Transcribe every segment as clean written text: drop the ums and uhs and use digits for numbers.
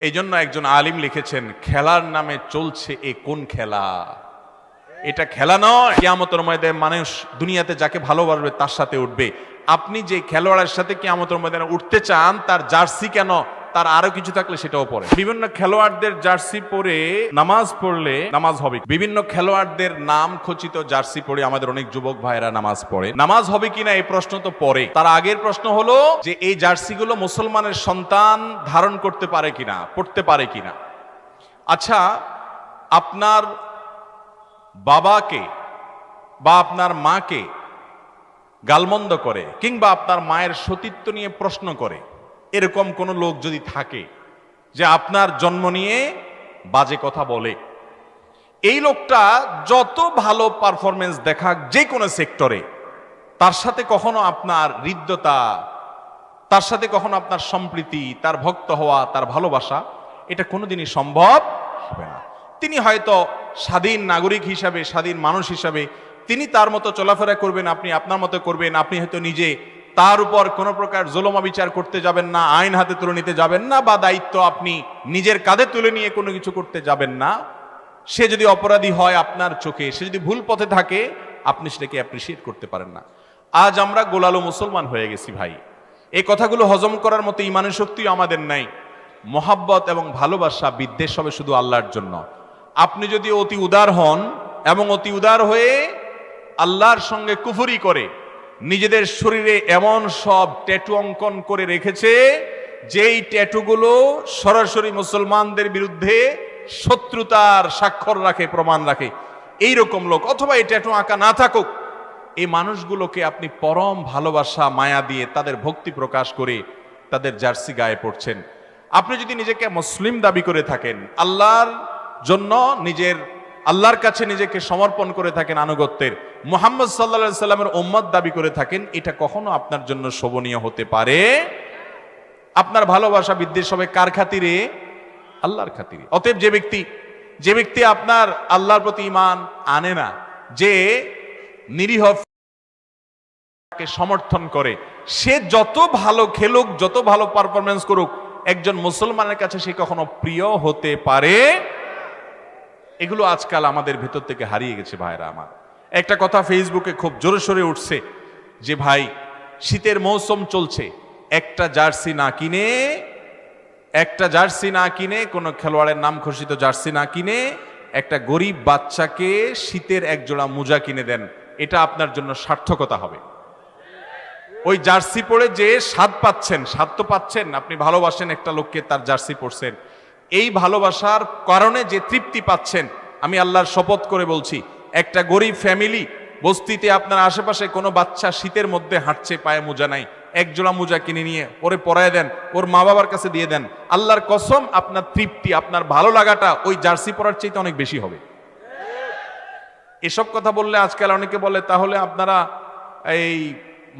এই জন্য একজন আলিম লিখেছেন, খেলার নামে চলছে এ কোন খেলা? এটা খেলা নয়। কিয়ামতের ময়দানে মানুষ দুনিয়াতে যাকে ভালোবাসবে তার সাথে উঠবে। আপনি যে খেলোয়াড়ের সাথে কিয়ামতের ময়দানে উঠতে চান, তার জার্সি কেন, তার আরো কিছু থাকলে সেটাও পরে। বিভিন্ন খেলোয়াড়দের জার্সি পরে নামাজ পড়লে নামাজ হবে। বিভিন্ন খেলোয়াড়দের নাম খচিত জার্সি পরে আমাদের অনেক যুবক ভাইয়েরা নামাজ পড়ে। নামাজ হবে কিনা এই প্রশ্ন তো পরে। তার আগের প্রশ্ন হলো যে এই জার্সিগুলো মুসলমানের সন্তান ধারণ করতে পারে কিনা, পড়তে পারে কিনা। আচ্ছা, আপনার বাবাকে বা আপনার মাকে গালমন্দ করে কিংবা আপনার মায়ের সতীত্ব নিয়ে প্রশ্ন করে, এরকম কোন লোক যদি থাকে যে আপনার জন্ম নিয়ে বাজে কথা বলে, এই লোকটা যত ভালো পারফরমেন্স দেখাক যে কোনো সেক্টরে, তার সাথে কখনো আপনার হৃদ্যতা, তার সাথে কখনো আপনার সম্প্রীতি, তার ভক্ত হওয়া, তার ভালোবাসা, এটা কোনোদিনই সম্ভব হবে না। তিনি হয়তো স্বাধীন নাগরিক হিসাবে, স্বাধীন মানুষ হিসাবে তিনি তার মতো চলাফেরা করবেন, আপনি আপনার মতো করবেন। আপনি হয়তো নিজে তার উপর কোনো প্রকার জুলুম বিচার করতে যাবেন না, আইন হাতে তুলে নিতে যাবেন না, বা দায়িত্ব আপনি নিজের কাঁধে তুলে নিয়ে কোনো কিছু করতে যাবেন না। সে যদি অপরাধী হয় আপনার চোখে, সে যদি ভুল পথে থাকে, আপনি সেটাকে অ্যাপ্রিসিয়েট করতে পারেন না। আজ আমরা গোলালো মুসলমান হয়ে গেছি ভাই। এই কথাগুলো হজম করার মতো ইমানের শক্তি আমাদের নাই। মহাব্বত এবং ভালোবাসা, বিদ্বেষ হবে শুধু আল্লাহর জন্য। আপনি যদি অতি উদার হন এবং অতি উদার হয়ে আল্লাহর সঙ্গে কুফরি করে নিজেদের শরীরে এমন সব ট্যাটু অঙ্কন করে রেখেছে যেই ট্যাটুগুলো সরাসরি মুসলমানদের বিরুদ্ধে শত্রুতার স্বাক্ষর রাখে, প্রমাণ রাখে, এই রকম লোক, অথবা এই ট্যাটু আঁকা না থাকুক, এই মানুষগুলোকে আপনি পরম ভালোবাসা মায়া দিয়ে তাদের ভক্তি প্রকাশ করে তাদের জার্সি গায়ে পড়ছেন। আপনি যদি নিজেকে মুসলিম দাবি করে থাকেন, আল্লাহর জন্য আল্লাহর কাছে নিজেকে সমর্পণ করে থাকেন, আনুগত্যের, মুহাম্মদ সাল্লাল্লাহু আলাইহি সাল্লামের উম্মত দাবি করে থাকেন, এটা কখনো আপনার জন্য শোভনীয় হতে পারে? আপনার ভালোবাসা বিদ্বেষ হবে কার খাতিরে? আল্লাহর খাতিরে। অতএব যে ব্যক্তি আপনার আল্লাহর প্রতি ঈমান আনে না, যে নিরীহ সমর্থন করে, সে যত ভালো খেলুক, যত ভালো পারফরমেন্স করুক, একজন মুসলমানের কাছে সে কখনো প্রিয় হতে পারে? এগুলো আজকাল আমাদের ভেতর থেকে হারিয়ে গেছে ভাইরা আমার। একটা কথা ফেসবুকে খুব জোরে সোরে উঠছে যে ভাই, শীতের মৌসুম চলছে, একটা জার্সি না কিনে, কোন খেলোয়াড়ের নাম ঘোষিত জার্সি না কিনে একটা গরিব বাচ্চাকে শীতের এক জোড়া মোজা কিনে দেন, এটা আপনার জন্য সার্থকতা হবে। ওই জার্সি পরে যে স্বাদ তো পাচ্ছেন, আপনি ভালোবাসেন একটা লোককে, তার জার্সি পরছেন, এই ভালোবাসার কারণে যে তৃপ্তি পাচ্ছেন, আমি আল্লাহর শপথ করে বলছি, একটা গরিব ফ্যামিলি বস্তিতে আপনার আশেপাশে কোনো বাচ্চা শীতের মধ্যে হাঁটছে, পায়ে মোজা নাই, এক জোড়া মোজা কিনে নিয়ে ওরে পরায় দেন, ওর মা বাবার কাছে দিয়ে দেন, আল্লাহর কসম আপনার তৃপ্তি, আপনার ভালো লাগাটা ওই জার্সি পরার চাইতে অনেক বেশি হবে। এসব কথা বললে আজকাল অনেকে বলে, তাহলে আপনারা এই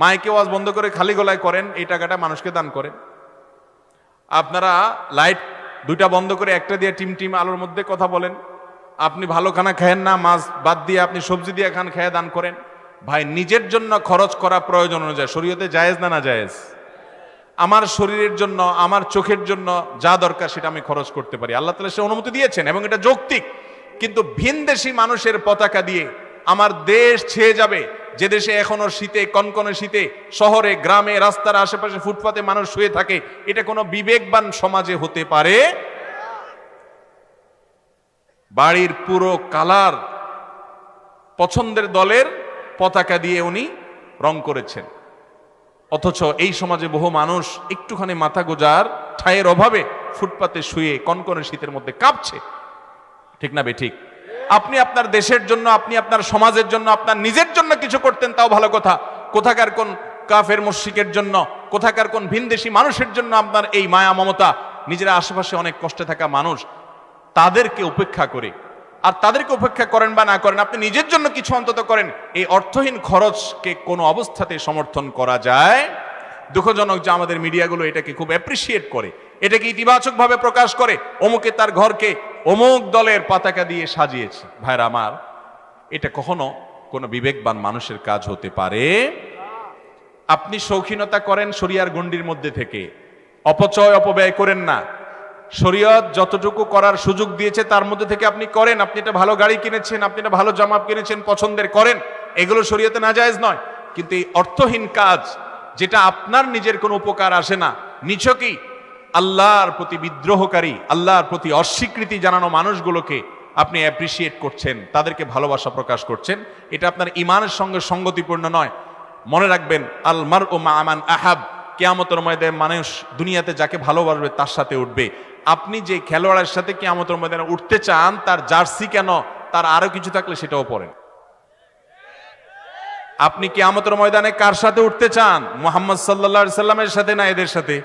মাইকে ওয়াজ বন্ধ করে খালি গলায় করেন, এই টাকাটা মানুষকে দান করেন। আপনারা লাইট দুইটা বন্ধ করে একটা দিয়ে টিম আলোর মধ্যে কথা বলেন। আপনি ভালো খানা খায়েন না, মাছ বাদ দিয়ে আপনি সবজি দিয়ে খান, খেয়ে দান করেন। ভাই, নিজের জন্য খরচ করা প্রয়োজন অনুযায়ী শরীয়তে জায়েজ না জায়েজ? আমার শরীরের জন্য, আমার চোখের জন্য যা দরকার সেটা আমি খরচ করতে পারি, আল্লাহ তাআলা সে অনুমতি দিয়েছেন এবং এটা যৌক্তিক। কিন্তু ভিনদেশী মানুষের পতাকা দিয়ে আমার দেশ ছেয়ে যাবে, যে দেশে এখনো শীতে, কনকনে শীতে, শহরে, গ্রামে, রাস্তার আশেপাশে, ফুটপাতে মানুষ শুয়ে থাকে, এটা কোনো বিবেকবান সমাজে হতে পারে? বাড়ির পুরো কালার পছন্দের দলের পতাকা দিয়ে উনি রং করেছেন, অথচ এই সমাজে বহু মানুষ একটুখানি মাথা গোজার ঠায়ের অভাবে ফুটপাতে শুয়ে কনকনে শীতের মধ্যে কাঁপছে। ঠিক না বেঠিক? আপনি আপনার দেশের জন্য, আপনি আপনার সমাজের জন্য, আপনার নিজের জন্য কিছু করতেন, তাও ভালো কথা। কোথাকার কোন কাফের মুশরিকের জন্য, কোথাকার কোন ভিনদেশী মানুষের জন্য আপনার এই মায়া মমতা, নিজেরা আশেপাশে অনেক কষ্টে থাকা মানুষ, তাদেরকে উপেক্ষা করে, আর তাদেরকে উপেক্ষা করেন বা না করেন, আপনি নিজের জন্য কিছু অন্তত করেন, এই অর্থহীন খরচকে কোনো অবস্থাতে সমর্থন করা যায়? দুঃখজনক যে আমাদের মিডিয়াগুলো এটাকে খুব অ্যাপ্রিসিয়েট করে, এটাকে ইতিবাচক ভাবে প্রকাশ করে, অমুকে তার ঘরকে অমুক দলের পতাকা দিয়ে সাজিয়েছে। ভাইরা আমার, এটা কখনো কোনো বিবেকবান মানুষের কাজ হতে পারে? আপনি শৌখিনতা করেন শরিয়ার গণ্ডির মধ্যে থেকে, অপচয় অপব্যয় করেন না, শরীয়ত যতটুকু করার সুযোগ দিয়েছে তার মধ্যে থেকে আপনি করেন। আপনি একটা ভালো গাড়ি কিনেছেন, আপনি একটা ভালো জামা কিনেছেন, পছন্দের করেন, এগুলো শরীয়তে নাজায়েজ নয়। কিন্তু এই অর্থহীন কাজ, যেটা আপনার নিজের কোনো উপকার আসে না, নিছকই আল্লাহর প্রতি বিদ্রোহকারী, আল্লাহর প্রতি অস্বীকৃতি জানানো মানুষগুলোকে আপনি অ্যাপ্রিসিয়েট করছেন, তাদেরকে ভালোবাসা প্রকাশ করছেন, এটা আপনার ঈমানের সঙ্গে সঙ্গতিপূর্ণ নয়। মনে রাখবেন, আল মারউ মা মান আহাব, কিয়ামতের ময়দানে মানুষ দুনিয়াতে যাকে ভালোবাসবে তার সাথে উঠবে। আপনি যে খেলোয়াড়ের সাথে কিয়ামতের ময়দানে উঠতে চান, তার জার্সি কেন, তার আরো কিছু থাকলে সেটাও পড়েন। আপনি কিয়ামতের ময়দানে কার সাথে উঠতে চান? মুহাম্মদ সাল্লাল্লাহু আলাইহি সাল্লামের সাথে না এদের সাথে?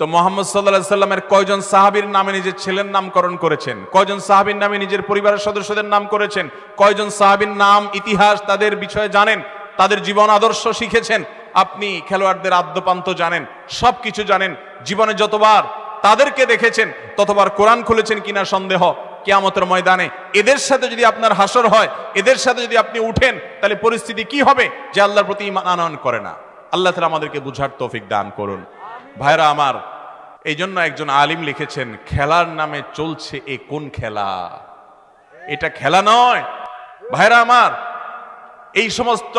তো মুহাম্মদ সাল্লাল্লাহু আলাইহি সাল্লামের কয়জন সাহাবীর নামে নিজের ছেলের নামকরণ করেছেন? কয়জন সাহাবীর নামে নিজের পরিবারের সদস্যদের নাম করেছেন? কয়জন সাহাবীর নাম, ইতিহাস, তাদের বিষয়ে জানেন, তাদের জীবন আদর্শ শিখেছেন? আপনি খেলোয়াড়দের আদ্যপান্ত জানেন, সবকিছু জানেন। জীবনে যতবার তাদেরকে দেখেছেন ততবার কোরআন খুলেছেন কিনা সন্দেহ। কিয়ামতের ময়দানে এদের সাথে যদি আপনার হাসর হয়, এদের সাথে যদি আপনি উঠেন, তাহলে পরিস্থিতি কি হবে? যে আল্লাহর প্রতি ঈমান আনয়ন করে না। আল্লাহ তাআলা আমাদেরকে বুঝার তৌফিক দান করুন। ভাইরা আমার, এই জন্য একজন আলিম লিখেছেন, খেলার নামে চলছে এ কোন খেলা? এটা খেলা নয়। ভাইরা আমার, এই সমস্ত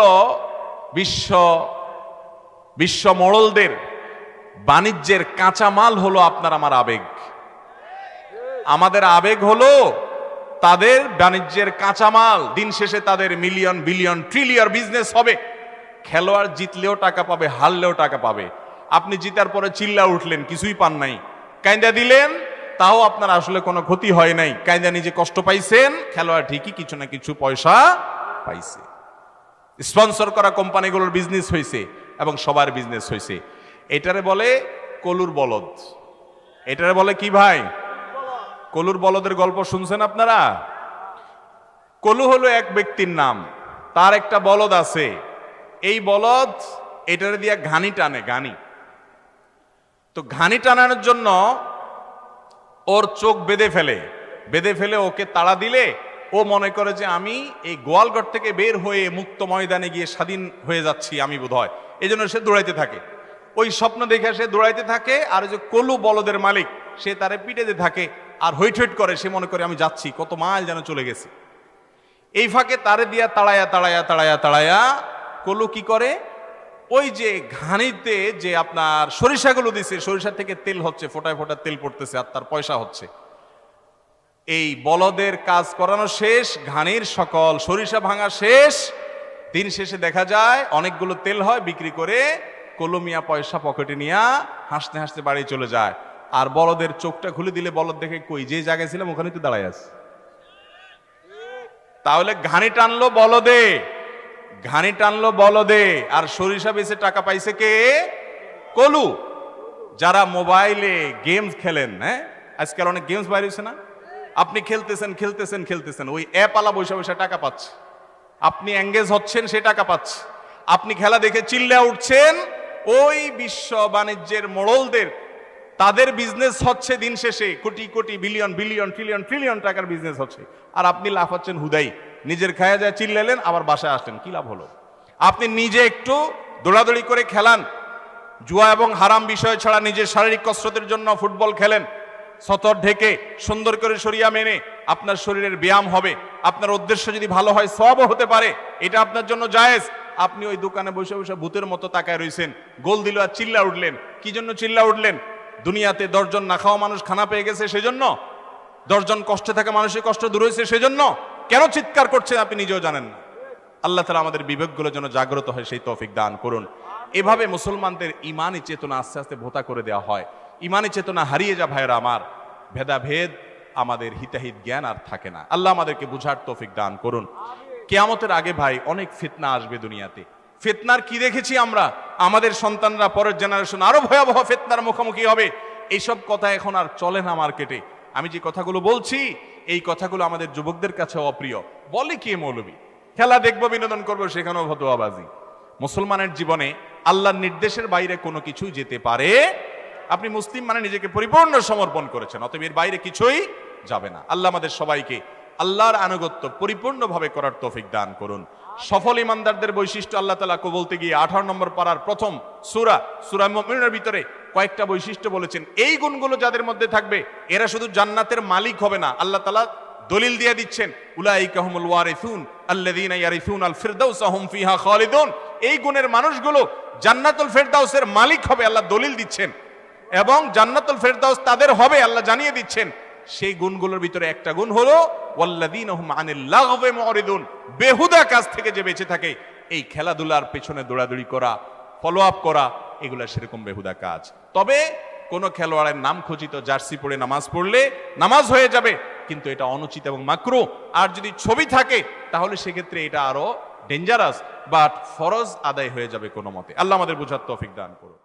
বিশ্ব মোড়লদের বাণিজ্যের কাঁচামাল হলো আপনার আমার আবেগ। আমাদের আবেগ হলো তাদের বাণিজ্যের কাঁচামাল। দিন শেষে তাদের মিলিয়ন বিলিয়ন ট্রিলিয়ন বিজনেস হবে। খেলোয়াড় জিতলেও টাকা পাবে, হারলেও টাকা পাবে। আপনি জিতার পরে চিল্লা উঠলেন, কিছুই পান নাই, কাইন্দা দিলেন, তাও আপনার আসলে কোনো ক্ষতি হয় নাই। কাইন্দা নিজে কষ্ট পাইছেন, খেলোয়াড় ঠিকই কিছু না কিছু পয়সা পাইছে। স্পন্সর করা কোম্পানিগুলোর বিজনেস হয়েছে এবং সবার বিজনেস হয়েছে। এটারে বলে কলুর বলদ। এটারে বলে কি ভাই? কলুর বলদের গল্প শুনছেন আপনারা? কলু হলো এক ব্যক্তির নাম, তার একটা বলদ আছে। এই বলদ এটারে দিয়ে ঘানি টানে, ঘানি। তো ঘানি টানানোর জন্য ওর চোখ বেঁধে ফেলে ওকে তাড়া দিলে ও মনে করে যে আমি এই গোয়ালঘর থেকে বের হয়ে মুক্ত ময়দানে গিয়ে স্বাধীন হয়ে যাচ্ছি আমি বোধহয়। এই জন্য সে দৌড়াইতে থাকে। ওই স্বপ্ন দেখে সে দৌড়াইতে থাকে, আর যে কলু বলদের মালিক সে তারে পিটাইতে থাকে আর হইট হইট করে। সে মনে করে আমি যাচ্ছি, কত মাইল যেন চলে গেছে। এই ফাঁকে তারে দিয়া তাড়ায়া কলু কি করে, ওই যে ঘানিতে যে আপনার সরিষাগুলো দিছে, সরিষা থেকে তেল হচ্ছে, ফোটায় ফোটায় তেল পড়তেছে আর তার পয়সা হচ্ছে। এই বলদের কাজ করানো শেষ, ঘানির সকল সরিষা ভাঙা শেষ। দিন শেষে দেখা যায় অনেকগুলো তেল হয়, বিক্রি করে কলমিয়া পয়সা পকেটে নিয়ে হাসতে হাসতে বাড়ি চলে যায়। আর বলদের চোখটা খুলে দিলে বলদ দেখে, কই যে জায়গায় ছিলাম ওখানে তো দাঁড়ায় আছে। তাহলে ঘানি টানলো বলদে, আর সরিষা বেচে টাকা পাইছে কে? কলু। যারা মোবাইলে গেমস খেলেন, হ্যাঁ, আজকাল অনেক গেমস বাইরে হয়েছে না, আপনি খেলতেছেন, ওই অ্যাপ আলা বসে টাকা পাচ্ছে। আপনি এঙ্গেজ হচ্ছেন, সে টাকা পাচ্ছে। আপনি খেলা দেখে চিল্লা উঠছেন, ওই বিশ্ব বাণিজ্যের মোড়লদের তাদের বিজনেস হচ্ছে দিন শেষে crore crore billion billion trillion trillion টাকার বিজনেস হচ্ছে। আর আপনি লাফাচ্ছেন হুদাই, নিজের খায়া যায় চিল্লালেন, আবার বাসায় আসলেন, কি লাভ হলো? আপনি নিজে একটু দৌড়াদৌড়ি করে খেলান, জুয়া এবং হারাম বিষয় ছাড়া নিজের শারীরিক কসরতের জন্য ফুটবল খেলেন, সতর ঢেকে সুন্দর করে শরিয়া মেনে, আপনার শরীরের ব্যায়াম হবে। আপনার উদ্দেশ্য যদি ভালো হয়, সওয়াবও হতে পারে, এটা আপনার জন্য জায়েজ। আপনি ওই দোকানে বসে বসে ভূতের মতো তাকায় রইছেন, গোল দিল আর চিল্লা উঠলেন। কি জন্য চিল্লা উঠলেন? দুনিয়াতে 10 জন না খাওয়া মানুষ খানা পেয়ে গেছে সেজন্য? 10 জন কষ্টে থাকা মানুষের কষ্ট দূর হয়েছে সেজন্য? কেন চিৎকার করছেন আপনি নিজেও জানেন না। আল্লাহ তাআলা আমাদের বিবেকগুলো যেন জাগ্রত হয়, সেই তৌফিক দান করুন। এভাবে মুসলমানদের ইমানি চেতনা আস্তে আস্তে ভোতা করে দেওয়া হয়। ইমানি চেতনা হারিয়ে যা ভাইরা আমার, ভেদাভেদ, আমাদের হিতাহিত জ্ঞান আর থাকে না। আল্লাহ আমাদেরকে বুঝার তৌফিক দান করুন। কিয়ামতের আগে ভাই অনেক ফিতনা আসবে দুনিয়াতে। ফিতনার কি দেখেছি আমরা? আমাদের সন্তানরা, পরের জেনারেশন আরো ভয়াবহ ফিতনার মুখোমুখি হবে। এইসব কথা এখন আর চলে না মার্কেটে। আমি যে কথাগুলো বলছি, এই কথাগুলো আমাদের যুবকদের কাছে অপ্রিয়। বলে কি মৌলবী, খেলা দেখবো, বিনোদন করবো, সেখানেও ফতোয়াবাজি। মুসলমানের জীবনে আল্লাহর নির্দেশের বাইরে কোনো কিছুই যেতে পারে। আপনি মুসলিম মানে নিজেকে পরিপূর্ণ সমর্পণ করেছেন, অতএব এর বাইরে কিছুই যাবে না। আল্লাহ আমাদের সবাইকে আল্লাহর আনুগত্য পরিপূর্ণভাবে করার তৌফিক দান করুন। সফল ইমানদারদের বৈশিষ্ট্য আল্লাহ তাআলা বলতে গিয়ে 18 নম্বর পারার প্রথম সূরা মুমিনুনের ভিতরে কয়েকটা বৈশিষ্ট্য বলেছেন, এই গুণগুলো যাদের মধ্যে থাকবে এরা শুধু জান্নাতের মালিক হবে না, আল্লাহ তাআলা দলিল দিয়ে দিচ্ছেন, উলাইকা হুমুল ওয়ারিসুন আল্লাযীনা ইয়ারিসুনাল ফিরদাউসা হুম ফিহা খালিদুন। এই গুণের মানুষগুলো জান্নাতুল ফেরদাউসের মালিক হবে, আল্লাহ দলিল দিচ্ছেন, এবং জান্নাতুল ফেরদাউস তাদের হবে, আল্লাহ জানিয়ে দিচ্ছেন। সেই গুণগুলোর ভিতরে একটা গুণ হলো ওয়াল্লাযীনা হুম আনিল লাগওয়ি মুরিদুন, বেহুদা কাজ থেকে যে বেঁচে থাকে, এই খেলাধুলার পেছনে দৌড়াদৌড়ি করা, ফলো আপ করা, এগুলা সেরকম বেহুদা কাজ। তবে কোন খেলোয়াড়ের নাম খচিত জার্সি পরে নামাজ পড়লে নামাজ হয়ে যাবে, কিন্তু এটা অনুচিত এবং মাকরুহ। আর যদি ছবি থাকে তাহলে সেক্ষেত্রে এটা আরো ডেঞ্জারাস, বাট ফরজ আদায় হয়ে যাবে কোনো মতে। আল্লাহ আমাদের বুঝার তৌফিক দান করুন।